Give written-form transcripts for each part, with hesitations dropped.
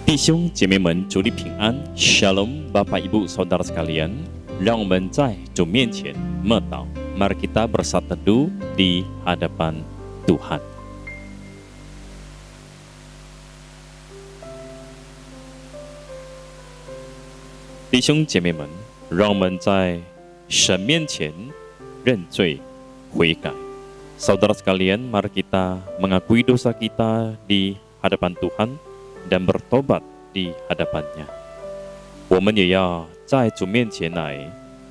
弟兄姐妹们，主你平安 ，Shalom， Bapak Ibu Saudara sekalian， 让我们在主面前默祷。Mari kita bersatu teduh di hadapan Tuhan.弟兄姐妹们，让我们在神面前认罪悔改。Saudara sekalian, mari kita mengakui dosa kita di hadapan Tuhan dan bertobat di hadapannya. 我们也要在主面前来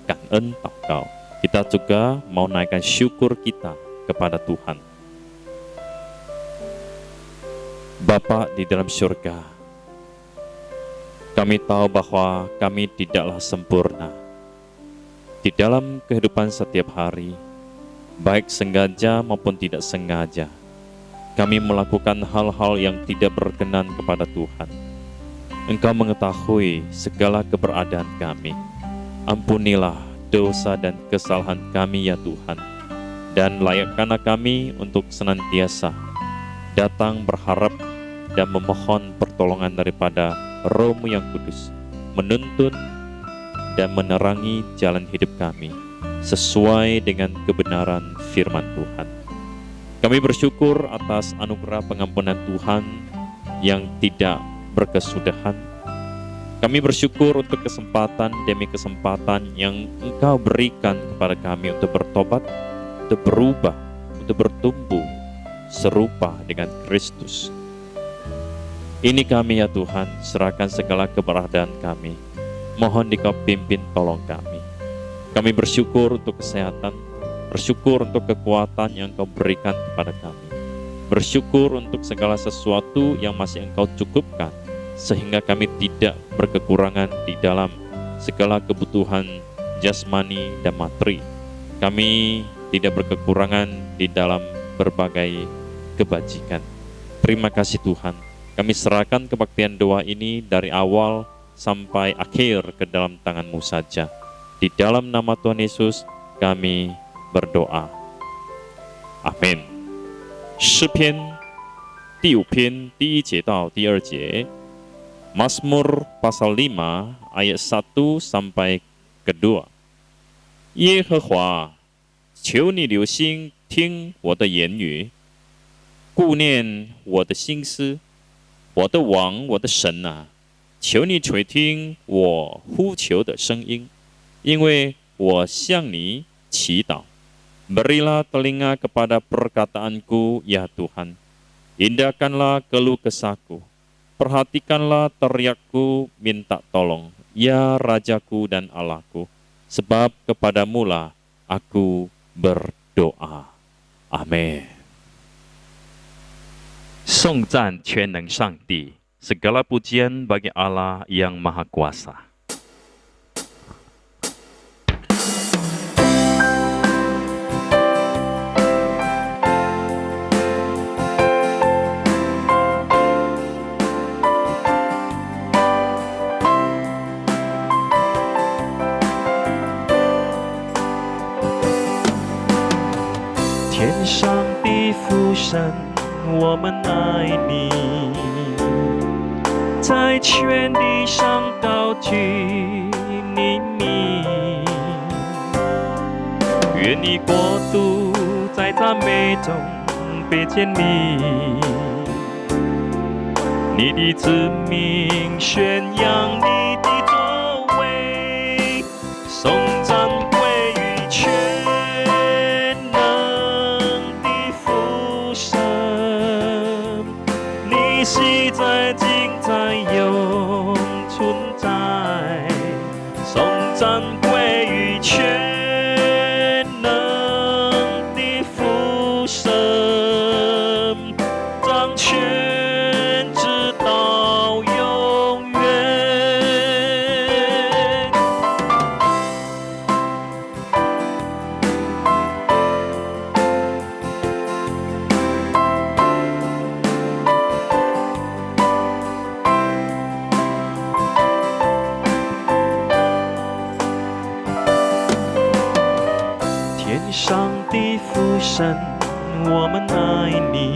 感恩祷告. Kita juga mau naikkan syukur kita kepada Tuhan. Bapa di dalam surga, kami tahu bahwa kami tidaklah sempurna. Di dalam kehidupan setiap hari, baik sengaja maupun tidak sengaja, kami melakukan hal-hal yang tidak berkenan kepada Tuhan. Engkau mengetahui segala keberadaan kami. Ampunilah dosa dan kesalahan kami ya Tuhan. Dan layakkanlah kami untuk senantiasa datang berharap dan memohon pertolongan daripada Roh-Mu yang kudus, menuntun dan menerangi jalan hidup kami sesuai dengan kebenaran firman Tuhan. Kami bersyukur atas anugerah pengampunan Tuhan yang tidak berkesudahan. Kami bersyukur untuk kesempatan demi kesempatan yang Engkau berikan kepada kami untuk bertobat, untuk berubah, untuk bertumbuh serupa dengan Kristus. Ini kami ya Tuhan, serahkan segala keberadaan kami. Mohon Dikau pimpin tolong kami. Kami bersyukur untuk kesehatan, bersyukur untuk kekuatan yang Engkau berikan kepada kami. Bersyukur untuk segala sesuatu yang masih Engkau cukupkan, sehingga kami tidak berkekurangan di dalam segala kebutuhan jasmani dan materi. Kami tidak berkekurangan di dalam berbagai kebajikan. Terima kasih Tuhan. Kami serahkan kebaktian doa ini dari awal sampai akhir ke dalam tangan-Mu saja. Di dalam nama Tuhan Yesus kami berdoa. Amin. 诗篇第5篇第1节到第2节, Mazmur pasal 5 ayat 1 sampai ke 2. 耶和华，求你留心听我的言语，顾念我的心思，我的王，我的神啊，求你垂听我呼求的声音，因为我向你祈祷. Berilah telinga kepada perkataanku, ya Tuhan. Indahkanlah keluh kesahku. Perhatikanlah teriakku minta tolong, ya Rajaku dan Allahku. Sebab kepadamu-lah aku berdoa. Amin. 颂赞全能上帝, segala pujian bagi Allah yang Maha Kuasa. 天上的父神，我们爱你，在全地上高举你名，愿你国度在赞美中被建立，你的子民宣扬你的作为，颂赞归于全昔在今在永存在，颂赞归于全能的父神，掌权直到永远。天上的父神，我们爱你，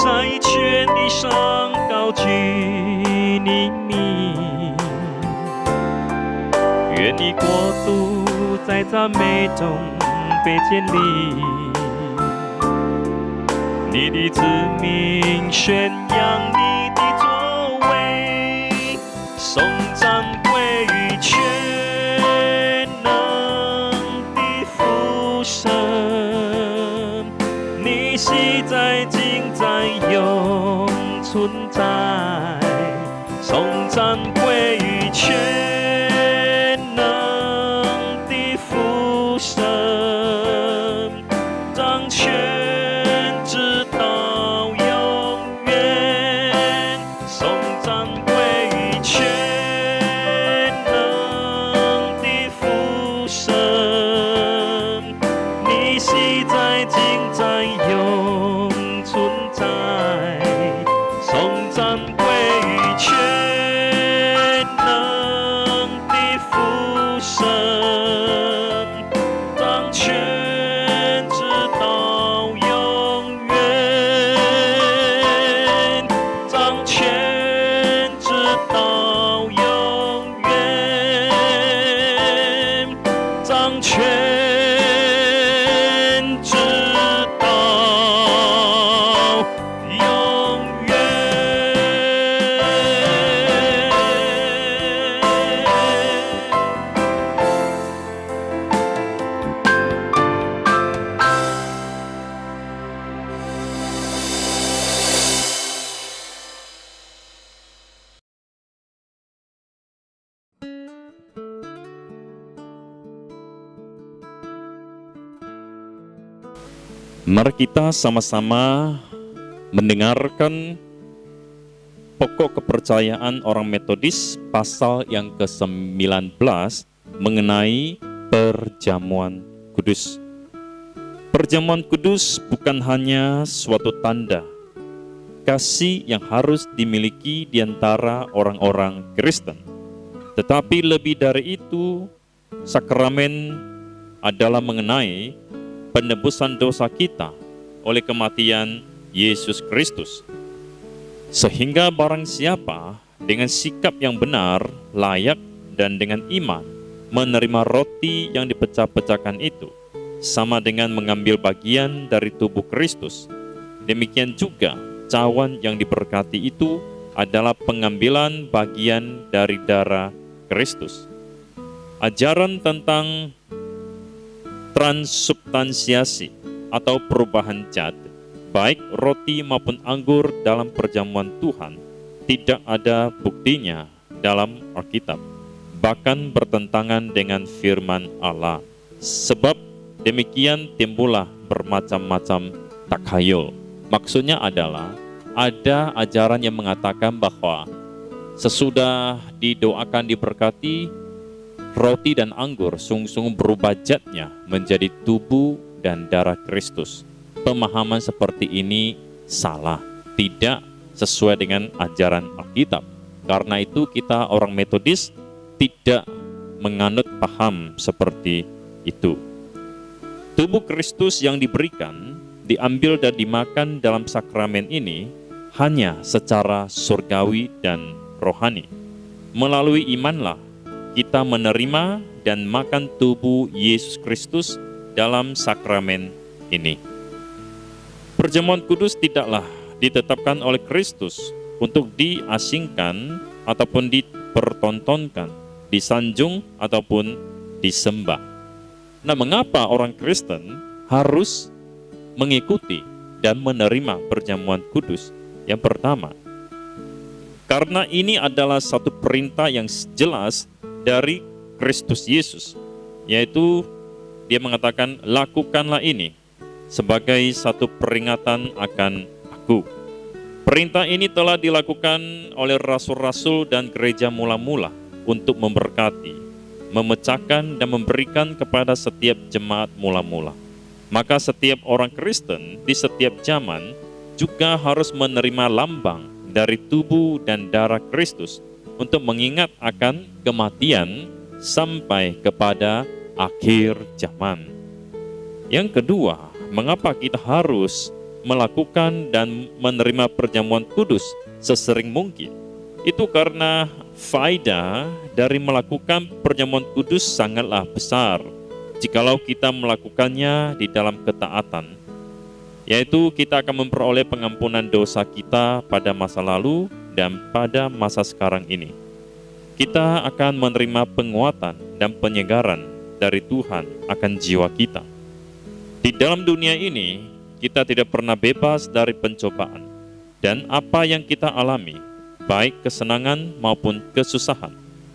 在全地上高举你名，愿你国度在赞美中被建立，你的子民宣扬你的作为，颂赞归于全能的父神，你昔在今在永存在，颂赞归于全能的父神，掌权直到永远，颂赞归于全能的父神，你昔在今在永存在，颂赞归于全能的父神，掌权直到永远，掌权直到永远，掌权直到永远。Mari kita sama-sama mendengarkan pokok kepercayaan orang Metodis pasal yang ke-19 mengenai perjamuan kudus. Perjamuan kudus bukan hanya suatu tanda kasih yang harus dimiliki di antara orang-orang Kristen, tetapi lebih dari itu, sakramen adalah mengenai penebusan dosa kita oleh kematian Yesus Kristus. Sehingga barang siapa dengan sikap yang benar, layak, dan dengan iman menerima roti yang dipecah-pecahkan itu, sama dengan mengambil bagian dari tubuh Kristus. Demikian juga cawan yang diberkati itu adalah pengambilan bagian dari darah Kristus. Ajaran tentang transubstansiasi atau perubahan zat, baik roti maupun anggur dalam perjamuan Tuhan, tidak ada buktinya dalam Alkitab, bahkan bertentangan dengan firman Allah. Sebab demikian timbullah bermacam-macam takhayul. Maksudnya adalah ada ajaran yang mengatakan bahwa sesudah didoakan diberkati, roti dan anggur sungguh-sungguh berubah zatnya menjadi tubuh dan darah Kristus. Pemahaman seperti ini salah, tidak sesuai dengan ajaran Alkitab. Karena itu kita orang Metodis tidak menganut paham seperti itu. Tubuh Kristus yang diberikan, diambil dan dimakan dalam sakramen ini hanya secara surgawi dan rohani. Melalui imanlah kita menerima dan makan tubuh Yesus Kristus dalam sakramen ini. Perjamuan kudus tidaklah ditetapkan oleh Kristus untuk diasingkan ataupun dipertontonkan, disanjung ataupun disembah. Nah, mengapa orang Kristen harus mengikuti dan menerima perjamuan kudus? Yang pertama, karena ini adalah satu perintah yang jelas dari Kristus Yesus, yaitu dia mengatakan, lakukanlah ini sebagai satu peringatan akan aku. Perintah ini telah dilakukan oleh rasul-rasul dan gereja mula-mula untuk memberkati, memecahkan dan memberikan kepada setiap jemaat mula-mula. Maka setiap orang Kristen di setiap zaman juga harus menerima lambang dari tubuh dan darah Kristus untuk mengingat akan kematian sampai kepada akhir zaman. Yang kedua, mengapa kita harus melakukan dan menerima perjamuan kudus sesering mungkin. Itu karena faedah dari melakukan perjamuan kudus sangatlah besar jikalau kita melakukannya di dalam ketaatan, yaitu kita akan memperoleh pengampunan dosa kita pada masa lalu dan pada masa sekarang ini. Kita akan menerima penguatan dan penyegaran dari Tuhan akan jiwa kita. Di dalam dunia ini, kita tidak pernah bebas dari pencobaan. Dan apa yang kita alami, baik kesenangan maupun kesusahan,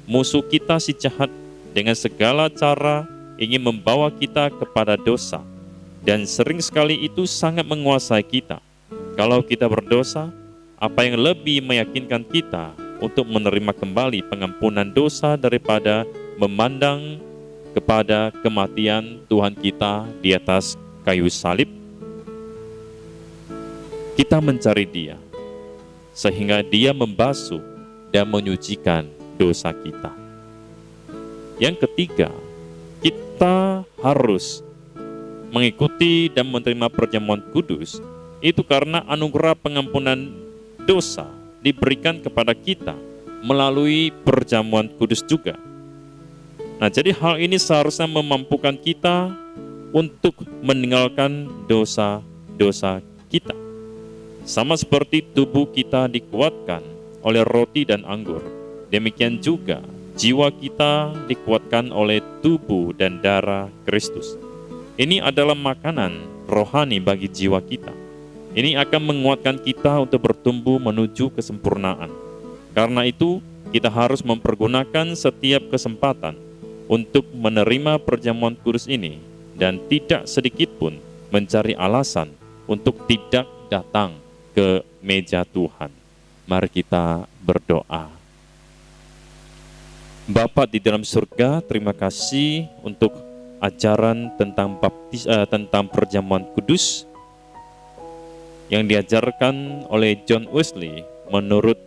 musuh kita si jahat dengan segala cara ingin membawa kita kepada dosa. Dan sering sekali itu sangat menguasai kita. Kalau kita berdosa, apa yang lebih meyakinkan kita untuk menerima kembali pengampunan dosa daripada memandang kepada kematian Tuhan kita di atas kayu salib? Kita mencari Dia, sehingga Dia membasuh dan menyucikan dosa kita. Yang ketiga, kita harus mengikuti dan menerima perjamuan kudus, itu karena anugerah pengampunan dosa diberikan kepada kita melalui perjamuan kudus juga. Nah, jadi hal ini seharusnya memampukan kita untuk meninggalkan dosa-dosa kita. Sama seperti tubuh kita dikuatkan oleh roti dan anggur, demikian juga jiwa kita dikuatkan oleh tubuh dan darah Kristus. Ini adalah makanan rohani bagi jiwa kita. Ini akan menguatkan kita untuk bertumbuh menuju kesempurnaan. Karena itu, kita harus mempergunakan setiap kesempatan untuk menerima perjamuan kudus ini dan tidak sedikit pun mencari alasan untuk tidak datang ke meja Tuhan. Mari kita berdoa. Bapa di dalam surga, terima kasih untuk ajaran tentang perjamuan kudus yang diajarkan oleh John Wesley menurut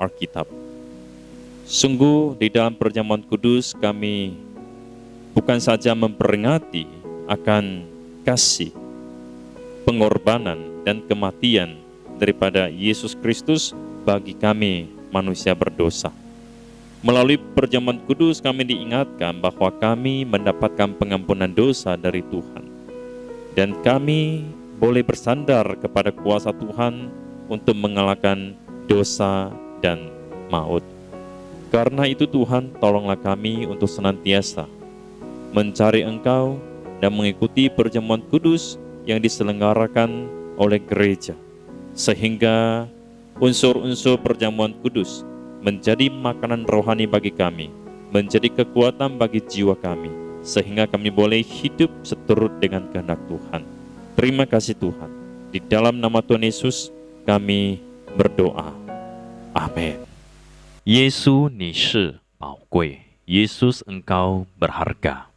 Alkitab. Sungguh di dalam perjamuan kudus kami bukan saja memperingati akan kasih, pengorbanan, dan kematian daripada Yesus Kristus bagi kami manusia berdosa. Melalui perjamuan kudus kami diingatkan bahwa kami mendapatkan pengampunan dosa dari Tuhan. Dan kami boleh bersandar kepada kuasa Tuhan untuk mengalahkan dosa dan maut. Karena itu Tuhan, tolonglah kami untuk senantiasa mencari Engkau dan mengikuti perjamuan kudus yang diselenggarakan oleh gereja, sehingga unsur-unsur perjamuan kudus menjadi makanan rohani bagi kami, menjadi kekuatan bagi jiwa kami, sehingga kami boleh hidup seturut dengan kehendak Tuhan. Terima kasih Tuhan. Di dalam nama Tuhan Yesus kami berdoa. Amin. Yesus, 你是宝贵， Yesus Engkau berharga.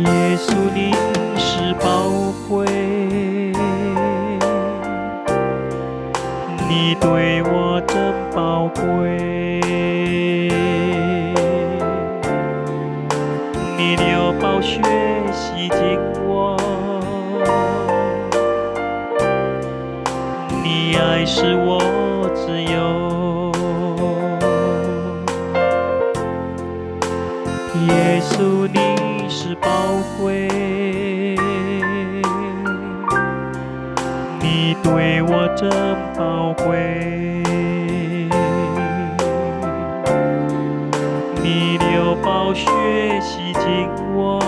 Yesus, 你是宝贵，你对我真宝贵，你流宝血洗净我，你爱使我自由。耶稣，你是宝贵，你对我真宝贵，你流宝血洗净我，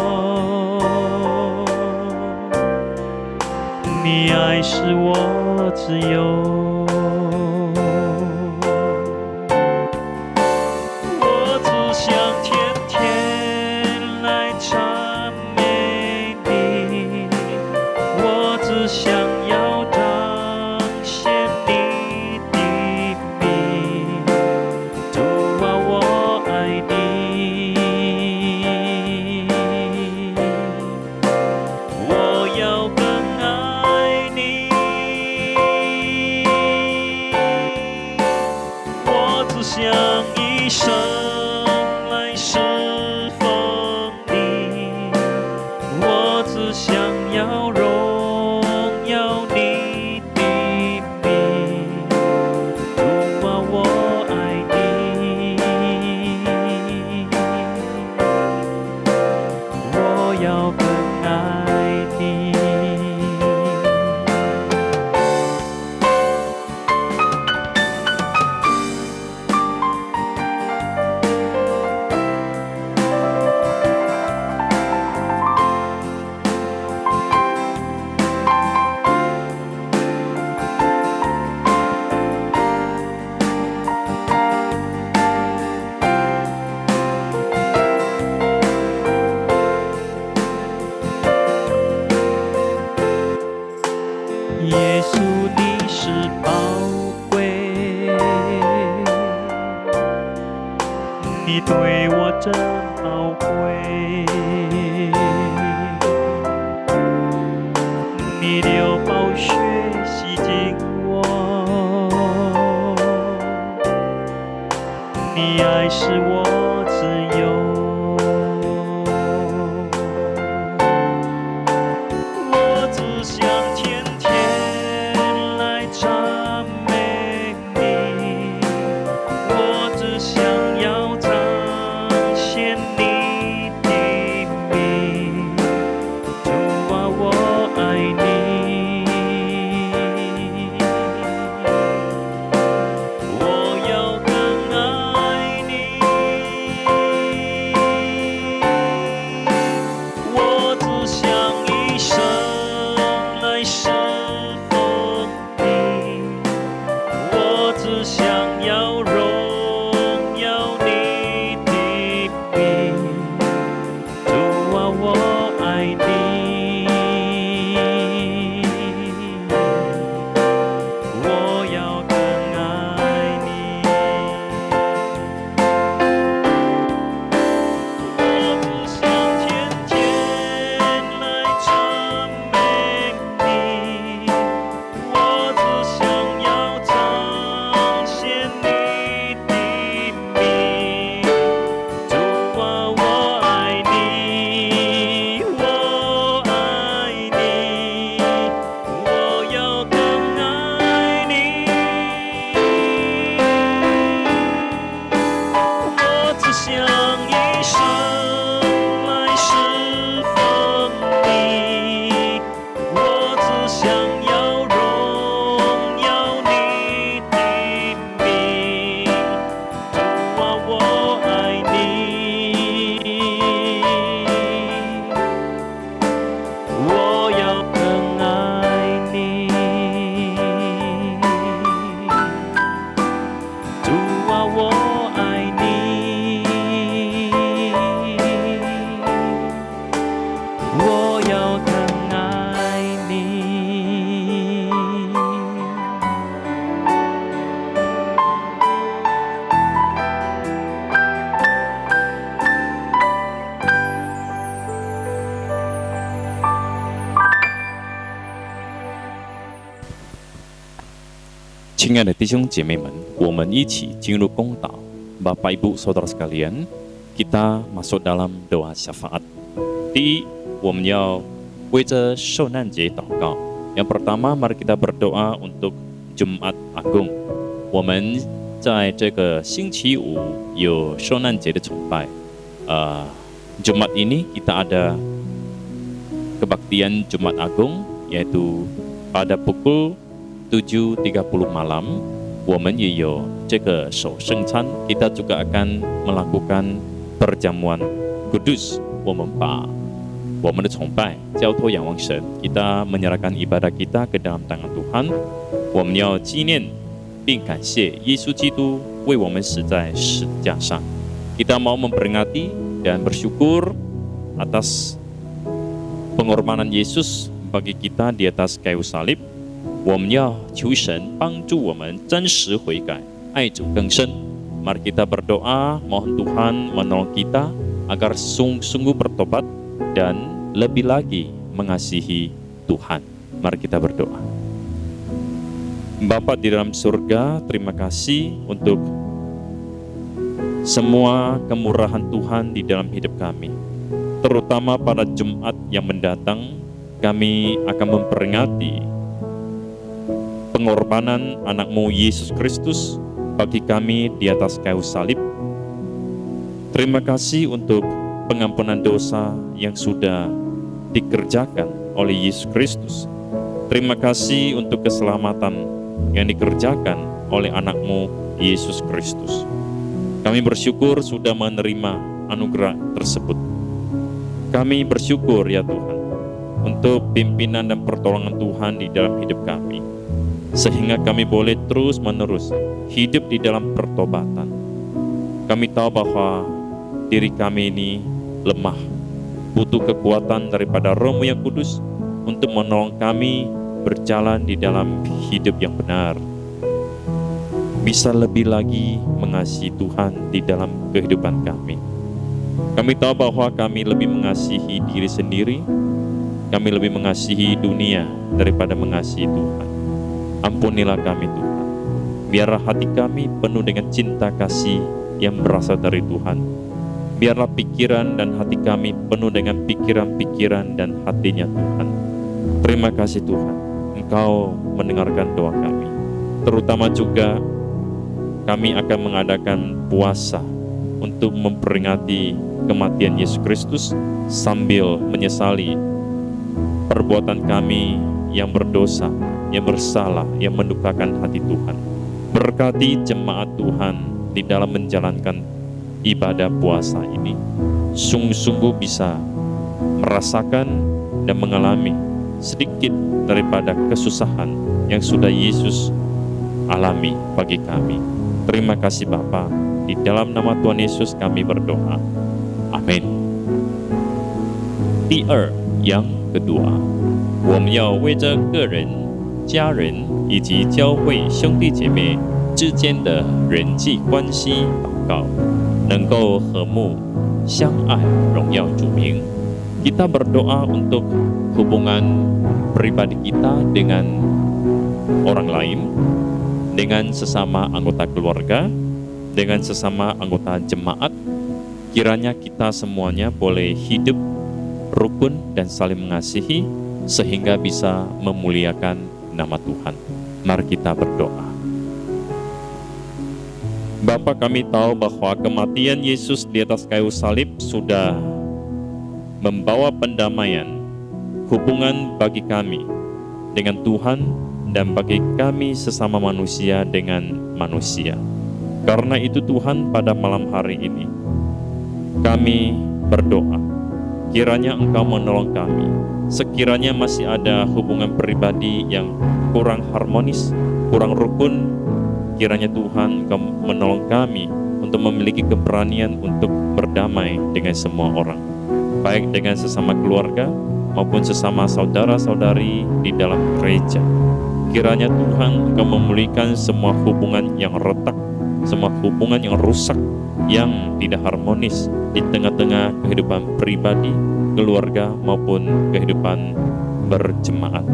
你爱使我自由。我只想天天来赞美你，我只想要彰显你的名，主啊，我爱你，我要更爱你，要更爱你。耶稣，你是宝贵，你对我真宝贵，你流宝血洗净我，你爱使我自由。我只想天天来赞美你，我只想要彰显你的名。主啊，我爱你，我要更爱你，我只想一生来侍奉你，我只想要荣耀你的名。主啊，我爱你，我要更爱你，我只想天天来赞美你，我只想要彰显你的名。主啊，我爱你，我爱你，我要更爱你，我只想一生来侍奉你，我只想要荣耀你的名。主啊，我爱你，我要更爱你。主啊，我爱你，我要更爱你。亲爱的弟兄姐妹们，我们一起进入公祷。Bapak Ibu Saudara sekalian, kita masuk dalam doa syafaat. 第一，我们要为着受难节祷告。yang pertama, mari kita berdoa untuk Jumat Agung. 我们在这个星期五有受难节的崇拜。Jumat ini kita ada kebaktian Jumat Agung, yaitu pada pukul 7.30 malam, 我们也有这个守圣餐。kita juga akan melakukan perjamuan kudus. 我们把我们的崇拜交托仰望神， kita menyerahkan ibadah kita ke dalam tangan Tuhan. 我们要纪念并感谢耶稣基督为我们死在十字架上。 kita mau memperingati dan bersyukur atas pengorbanan Yesus bagi kita di atas kayu salib. 我们要求神帮助我们真实悔改，爱主更深。 Mari kita berdoa, mohon Tuhan menolong kita agar sungguh-sungguh bertobat dan lebih lagi mengasihi Tuhan. Mari kita berdoa. Bapa di dalam surga, terima kasih untuk semua kemurahan Tuhan di dalam hidup kami. Terutama pada Jumat yang mendatang, kami akan memperingati pengorbanan anak-Mu Yesus Kristus bagi kami di atas kayu salib. Terima kasih untuk pengampunan dosa yang sudah dikerjakan oleh Yesus Kristus. Terima kasih untuk keselamatan yang dikerjakan oleh anak-Mu Yesus Kristus. Kami bersyukur sudah menerima anugerah tersebut. Kami bersyukur ya Tuhan untuk pimpinan dan pertolongan Tuhan di dalam hidup kami, sehingga kami boleh terus-menerus hidup di dalam pertobatan. Kami tahu bahwa diri kami ini lemah, butuh kekuatan daripada Roh-Mu yang kudus untuk menolong kami berjalan di dalam hidup yang benar, bisa lebih lagi mengasihi Tuhan di dalam kehidupan kami. Kami tahu bahwa kami lebih mengasihi diri sendiri, kami lebih mengasihi dunia daripada mengasihi Tuhan. Ampunilah kami Tuhan, biarlah hati kami penuh dengan cinta kasih yang berasal dari Tuhan. Biarlah pikiran dan hati kami penuh dengan pikiran-pikiran dan hatinya Tuhan. Terima kasih Tuhan, Engkau mendengarkan doa kami. Terutama juga kami akan mengadakan puasa untuk memperingati kematian Yesus Kristus sambil menyesali perbuatan kami yang berdosa, yang bersalah, yang mendukakan hati Tuhan. Berkati jemaat Tuhan di dalam menjalankan ibadah puasa ini, sungguh-sungguh bisa merasakan dan mengalami sedikit daripada kesusahan yang sudah Yesus alami bagi kami. Terima kasih Bapa, di dalam nama Tuhan Yesus kami berdoa. Amin. 第二, yang kedua, 我们要为着个人、家人以及教会兄弟姐妹之间的人际关系祷告，能够和睦相爱，荣耀主名。Kita berdoa untuk hubungan pribadi kita dengan orang lain, dengan sesama anggota keluarga, dengan sesama anggota jemaat. Kiranya kita semuanya boleh hidup rukun dan saling mengasihi, sehingga bisa memuliakan nama Tuhan. Mari kita berdoa. Bapa, kami tahu bahwa kematian Yesus di atas kayu salib sudah membawa pendamaian, hubungan bagi kami dengan Tuhan dan bagi kami sesama manusia dengan manusia. Karena itu Tuhan, pada malam hari ini kami berdoa, kiranya Engkau menolong kami. Sekiranya masih ada hubungan pribadi yang kurang harmonis, kurang rukun, kiranya Tuhan Engkau menolong kami untuk memiliki keberanian untuk berdamai dengan semua orang, baik dengan sesama keluarga maupun sesama saudara-saudari di dalam gereja. Kiranya Tuhan Engkau memulihkan semua hubungan yang retak, semua hubungan yang rusak, yang tidak harmonis di tengah-tengah kehidupan pribadi, keluarga maupun kehidupan berjemaat.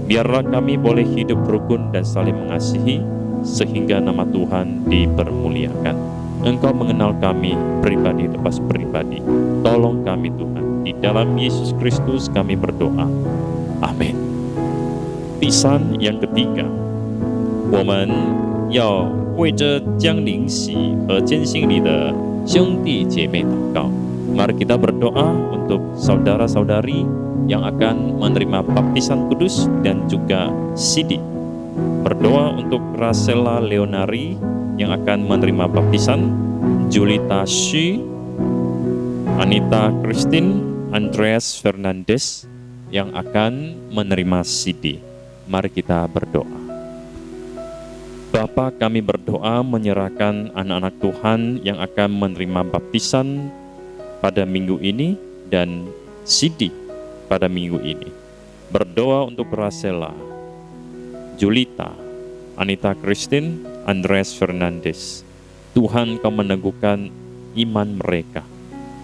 Biarlah kami boleh hidup rukun dan saling mengasihi, sehingga nama Tuhan dipermuliakan. Engkau mengenal kami pribadi lepas pribadi. Tolong kami Tuhan, di dalam Yesus Kristus kami berdoa. Amin. 第三, yang ketiga, 我们要为着将灵洗和坚信你的兄弟姐妹祷告. Mari kita berdoa untuk saudara-saudari yang akan menerima baptisan kudus dan juga Sidi. Berdoa untuk Racela Leonari yang akan menerima baptisan, Julita Shi, Anita Christine, Andreas Fernandes yang akan menerima Sidi. Mari kita berdoa. Bapa, kami berdoa menyerahkan anak-anak Tuhan yang akan menerima baptisan pada minggu ini dan Sidi pada minggu ini. Berdoa untuk Racela, Julita, Anita Christine, Andreas Fernandes. Tuhan, Kau meneguhkan iman mereka.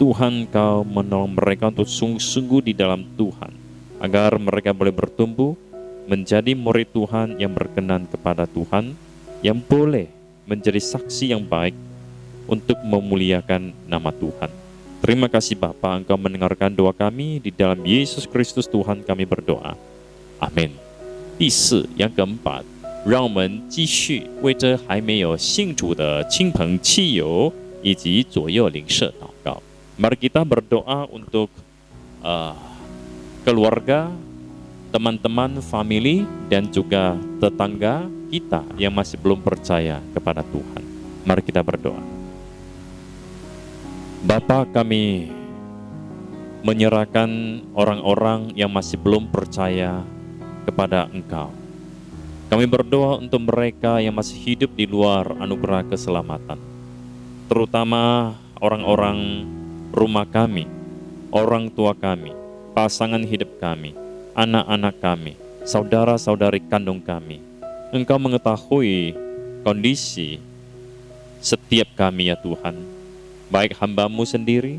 Tuhan, Kau menolong mereka untuk sungguh-sungguh di dalam Tuhan, agar mereka boleh bertumbuh menjadi murid Tuhan yang berkenan kepada Tuhan, yang boleh menjadi saksi yang baik untuk memuliakan nama Tuhan. Terima kasih Bapa, Engkau mendengarkan doa kami, di dalam Yesus Kristus Tuhan kami berdoa. Amin. 第四, yang keempat, 让我们继续为这还没有信主的亲朋戚友以及左右邻舍祷告。Mari kita berdoa untuk uh, keluarga, teman-teman, family, dan juga tetangga kita yang masih belum percaya kepada Tuhan. Mari kita berdoa. Bapa, kami menyerahkan orang-orang yang masih belum percaya kepada Engkau. Kami berdoa untuk mereka yang masih hidup di luar anugerah keselamatan, terutama orang-orang rumah kami, orang tua kami, pasangan hidup kami, anak-anak kami, saudara-saudari kandung kami. Engkau mengetahui kondisi setiap kami ya Tuhan, baik hamba-Mu sendiri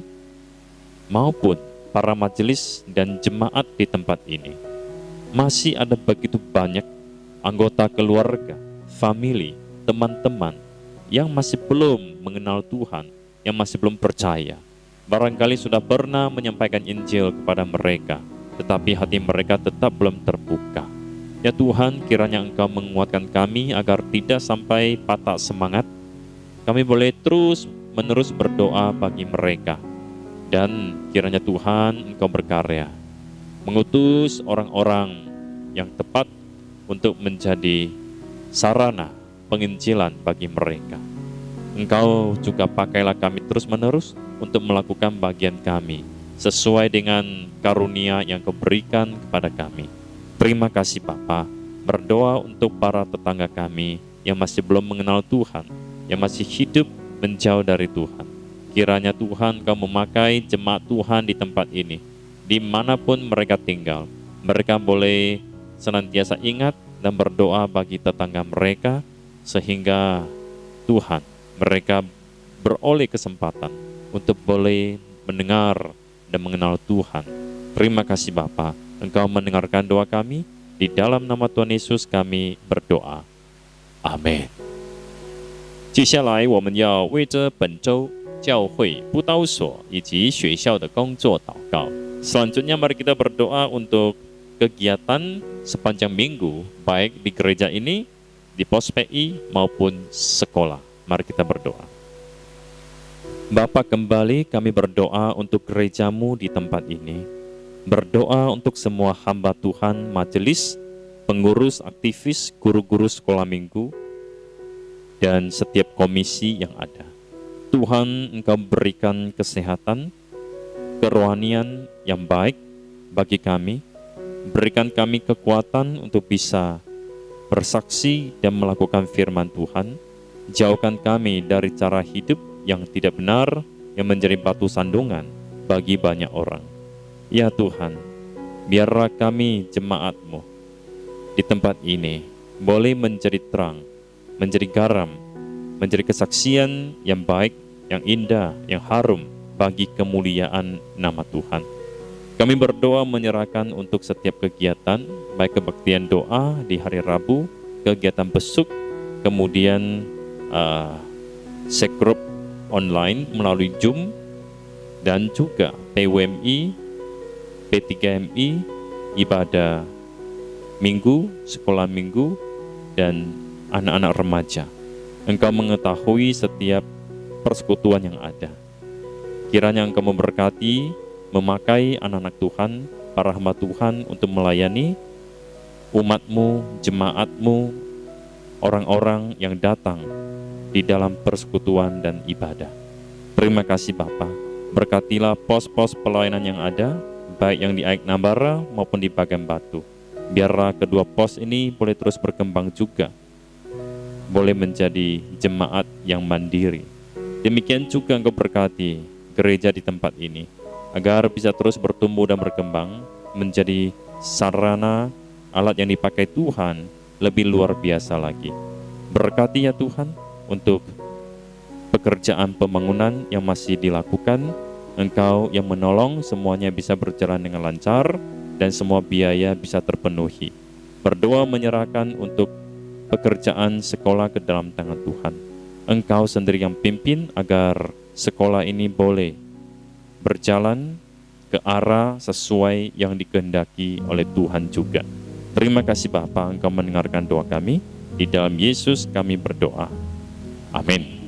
maupun para majelis dan jemaat di tempat ini. Masih ada begitu banyak anggota keluarga, family, teman-teman yang masih belum mengenal Tuhan, yang masih belum percaya. Barangkali sudah pernah menyampaikan Injil kepada mereka, tetapi hati mereka tetap belum terbuka. Ya Tuhan, kiranya Engkau menguatkan kami agar tidak sampai patah semangat. Kami boleh terus-menerus berdoa bagi mereka. Dan kiranya Tuhan Engkau berkarya, mengutus orang-orang yang tepat untuk menjadi sarana penginjilan bagi mereka. Engkau juga pakailah kami terus-menerus untuk melakukan bagian kami sesuai dengan karunia yang Kau berikan kepada kami. Terima kasih Bapa. Berdoa untuk para tetangga kami yang masih belum mengenal Tuhan, yang masih hidup menjauh dari Tuhan. Kiranya Tuhan Kau memakai jemaat Tuhan di tempat ini, dimanapun mereka tinggal. Mereka boleh senantiasa ingat dan berdoa bagi tetangga mereka, sehingga Tuhan, mereka beroleh kesempatan untuk boleh mendengar dan mengenal Tuhan. Terima kasih Bapa, Engkau mendengarkan doa kami. Di dalam nama Tuhan Yesus kami berdoa. Amin. 接下来我们要为着本周教会布道所以及学校的工作祷告. Selanjutnya mari kita berdoa untuk kegiatan sepanjang minggu, baik di gereja ini, di pos PI maupun sekolah. Mari kita berdoa. Bapa, kembali kami berdoa untuk gereja-Mu di tempat ini. Berdoa untuk semua hamba Tuhan, majelis, pengurus, aktivis, guru-guru sekolah minggu, dan setiap komisi yang ada. Tuhan, Engkau berikan kesehatan, kerohanian yang baik bagi kami. Berikan kami kekuatan untuk bisa bersaksi dan melakukan firman Tuhan. Jauhkan kami dari cara hidup yang tidak benar, yang menjadi batu sandungan bagi banyak orang. Ya Tuhan, biarlah kami jemaat-Mu di tempat ini boleh menjadi terang, menjadi garam, menjadi kesaksian yang baik, yang indah, yang harum bagi kemuliaan nama Tuhan. Kami berdoa menyerahkan untuk setiap kegiatan, baik kebaktian doa di hari Rabu, kegiatan besuk, kemudian sekgrup online melalui Zoom, dan juga PWMI, P3MI, ibadah minggu, sekolah minggu, dan anak-anak remaja. Engkau mengetahui setiap persekutuan yang ada. Kiranya Engkau memberkati, memakai anak-anak Tuhan, para hamba Tuhan untuk melayani umat-Mu, jemaat-Mu, orang-orang yang datang di dalam persekutuan dan ibadah. Terima kasih Bapa. Berkatilah pos-pos pelayanan yang ada, baik yang di Aik Nambara maupun di Bagan Batu. Biarlah kedua pos ini boleh terus berkembang juga, boleh menjadi jemaat yang mandiri. Demikian juga Engkau berkati gereja di tempat ini, agar bisa terus bertumbuh dan berkembang, menjadi sarana alat yang dipakai Tuhan lebih luar biasa lagi. Berkati ya Tuhan untuk pekerjaan pembangunan yang masih dilakukan. Engkau yang menolong semuanya bisa berjalan dengan lancar dan semua biaya bisa terpenuhi. Berdoa menyerahkan untuk pekerjaan sekolah ke dalam tangan Tuhan. Engkau sendiri yang pimpin agar sekolah ini boleh berjalan ke arah sesuai yang dikehendaki oleh Tuhan juga. Terima kasih Bapa, Engkau mendengarkan doa kami. Di dalam Yesus kami berdoa. Amin.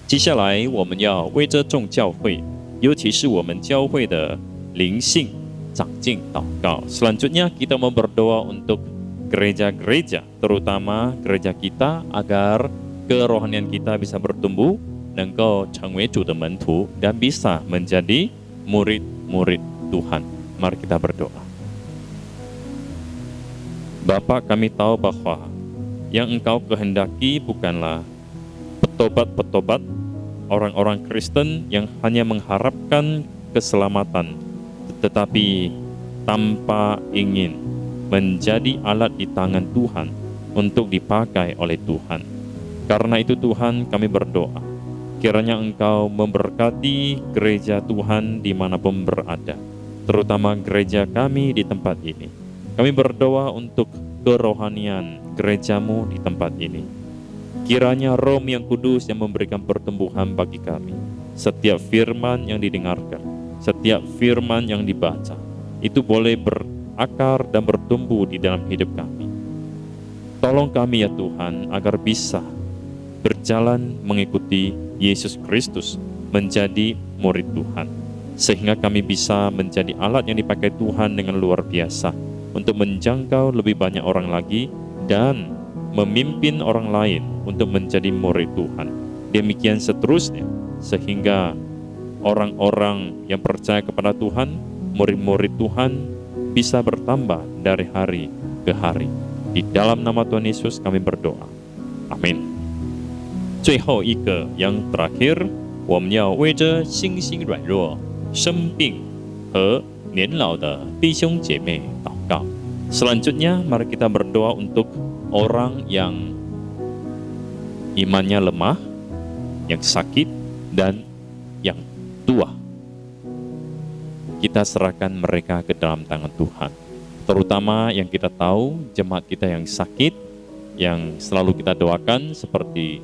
接下来我们要为着众教会尤其是我们教会的灵性长进祷告. Selanjutnya kita mau berdoa untuk gereja-gereja, terutama gereja kita, agar kerohanian kita bisa bertumbuh, 能够成为主的门徒 dan bisa menjadi murid-murid Tuhan. Mari kita berdoa. Bapa, kami tahu bahwa yang Engkau kehendaki bukanlah petobat-petobat, orang-orang Kristen yang hanya mengharapkan keselamatan, tetapi tanpa ingin menjadi alat di tangan Tuhan untuk dipakai oleh Tuhan. Karena itu Tuhan, kami berdoa, kiranya Engkau memberkati gereja Tuhan dimanapun berada, terutama gereja kami di tempat ini. Kami berdoa untuk kerohanian gerejamu di tempat ini. Kiranya Roh yang Kudus yang memberikan pertumbuhan bagi kami. Setiap firman yang didengarkan, setiap firman yang dibaca, itu boleh berakar dan bertumbuh di dalam hidup kami. Tolong kami ya Tuhan, agar bisa berjalan mengikuti Yesus Kristus, menjadi murid Tuhan, sehingga kami bisa menjadi alat yang dipakai Tuhan dengan luar biasa untuk menjangkau lebih banyak orang lagi dan memimpin orang lain untuk menjadi murid Tuhan. Demikian seterusnya, sehingga orang-orang yang percaya kepada Tuhan, murid-murid Tuhan, bisa bertambah dari hari ke hari. Di dalam nama Tuhan Yesus kami berdoa. Amin. 最后一个 yang terakhir, 我们要为着心心软弱、生病和年老的弟兄姐妹祷告. Selanjutnya, mari kita berdoa untuk orang yang imannya lemah, yang sakit, dan yang tua. Kita serahkan mereka ke dalam tangan Tuhan. Terutama yang kita tahu, jemaat kita yang sakit, yang selalu kita doakan seperti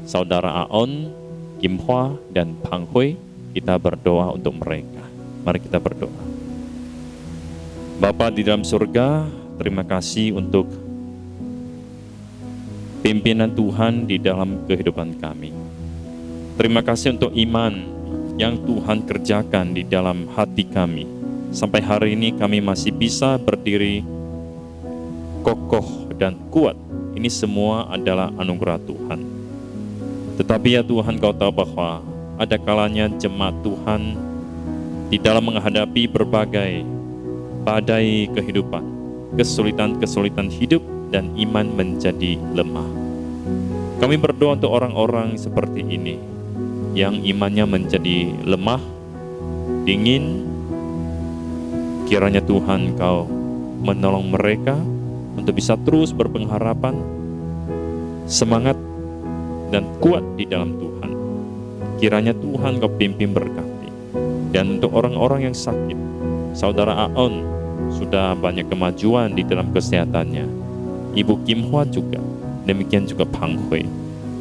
Saudara Aon, Kim Hwa, dan Pang Hui, kita berdoa untuk mereka. Mari kita berdoa. Bapa di dalam surga, terima kasih untuk pimpinan Tuhan di dalam kehidupan kami. Terima kasih untuk iman yang Tuhan kerjakan di dalam hati kami. Sampai hari ini kami masih bisa berdiri kokoh dan kuat. Ini semua adalah anugerah Tuhan. Tetapi ya Tuhan, Kau tahu bahwa ada kalanya jemaat Tuhan di dalam menghadapi berbagai badai kehidupan, kesulitan-kesulitan hidup, dan iman menjadi lemah. Kami berdoa untuk orang-orang seperti ini yang imannya menjadi lemah, dingin. Kiranya Tuhan Kau menolong mereka untuk bisa terus berpengharapan, semangat, dan kuat di dalam Tuhan. Kiranya Tuhan Kau pimpin berkati. Dan untuk orang-orang yang sakit, Saudara Aon sudah banyak kemajuan di dalam kesehatannya. Ibu Kim Hwa juga, demikian juga Pang Hui.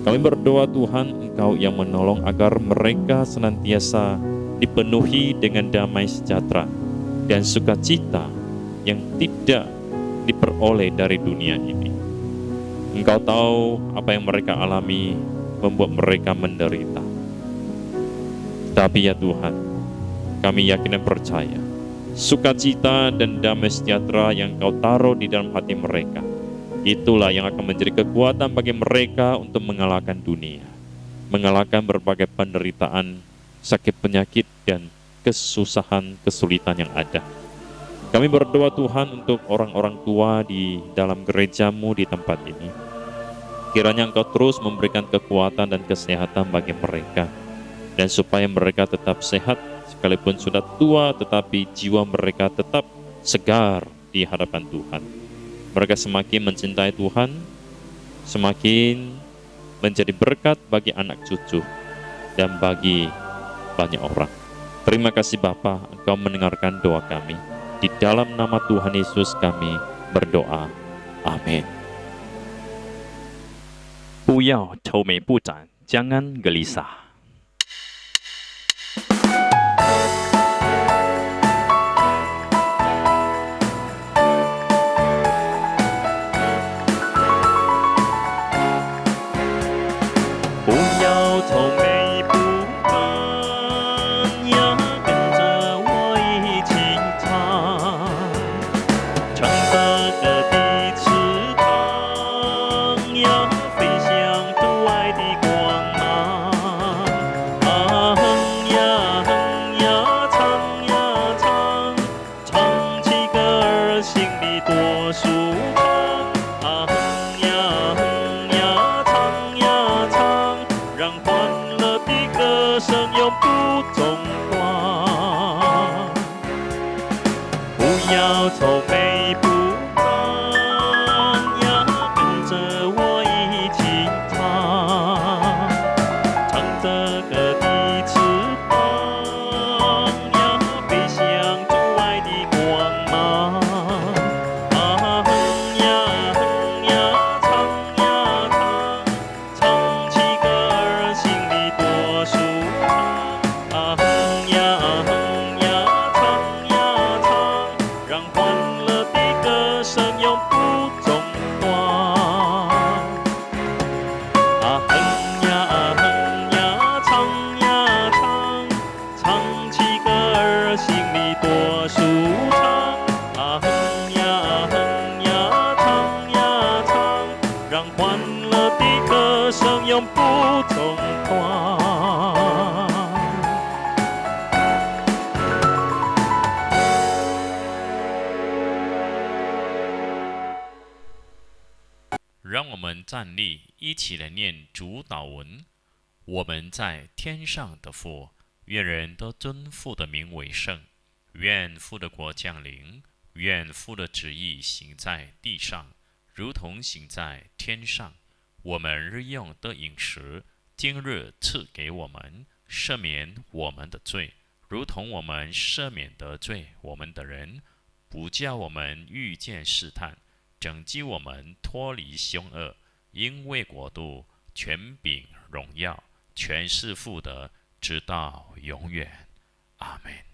Kami berdoa Tuhan, Engkau yang menolong agar mereka senantiasa dipenuhi dengan damai sejahtera dan sukacita yang tidak diperoleh dari dunia ini. Engkau tahu apa yang mereka alami membuat mereka menderita. Tapi ya Tuhan, kami yakin dan percaya, sukacita dan damai sejahtera yang Kau taruh di dalam hati mereka, itulah yang akan menjadi kekuatan bagi mereka untuk mengalahkan dunia, mengalahkan berbagai penderitaan, sakit penyakit, dan kesusahan, kesulitan yang ada. Kami berdoa Tuhan untuk orang-orang tua di dalam gerejamu di tempat ini. Kiranya Engkau terus memberikan kekuatan dan kesehatan bagi mereka, dan supaya mereka tetap sehat, sekalipun sudah tua, tetapi jiwa mereka tetap segar di hadapan Tuhan. Mereka semakin mencintai Tuhan, semakin menjadi berkat bagi anak cucu, dan bagi banyak orang. Terima kasih Bapa, Engkau mendengarkan doa kami. Di dalam nama Tuhan Yesus kami berdoa. Amin. 不要愁眉不展, jangan gelisah. Jangan 多舒畅。啊哼呀哼呀唱呀唱，让欢乐的歌声永不中断。不要愁眉不展呀，跟着我一起唱，唱着歌的翅膀呀，飞向主爱的光芒。啊哼呀哼呀唱呀唱，唱起歌儿心里多舒畅。啊哼呀哼呀唱呀唱，让欢乐的歌声永不中断。啊哼呀哼呀唱呀唱，唱起歌儿心里多舒畅。啊哼呀哼呀唱呀唱，让欢乐的歌声永不中断。让我们站立，一起来念主祷文。我们在天上的父，愿人都尊父的名为圣。愿父的国降临，愿父的旨意行在地上，如同行在天上。我们日用的饮食，今日赐给我们，赦免我们的罪，如同我们赦免得罪我们的人，不叫我们遇见试探，拯救我们脱离凶恶。因为国度、权柄、荣耀，全是父的，直到永远。阿们。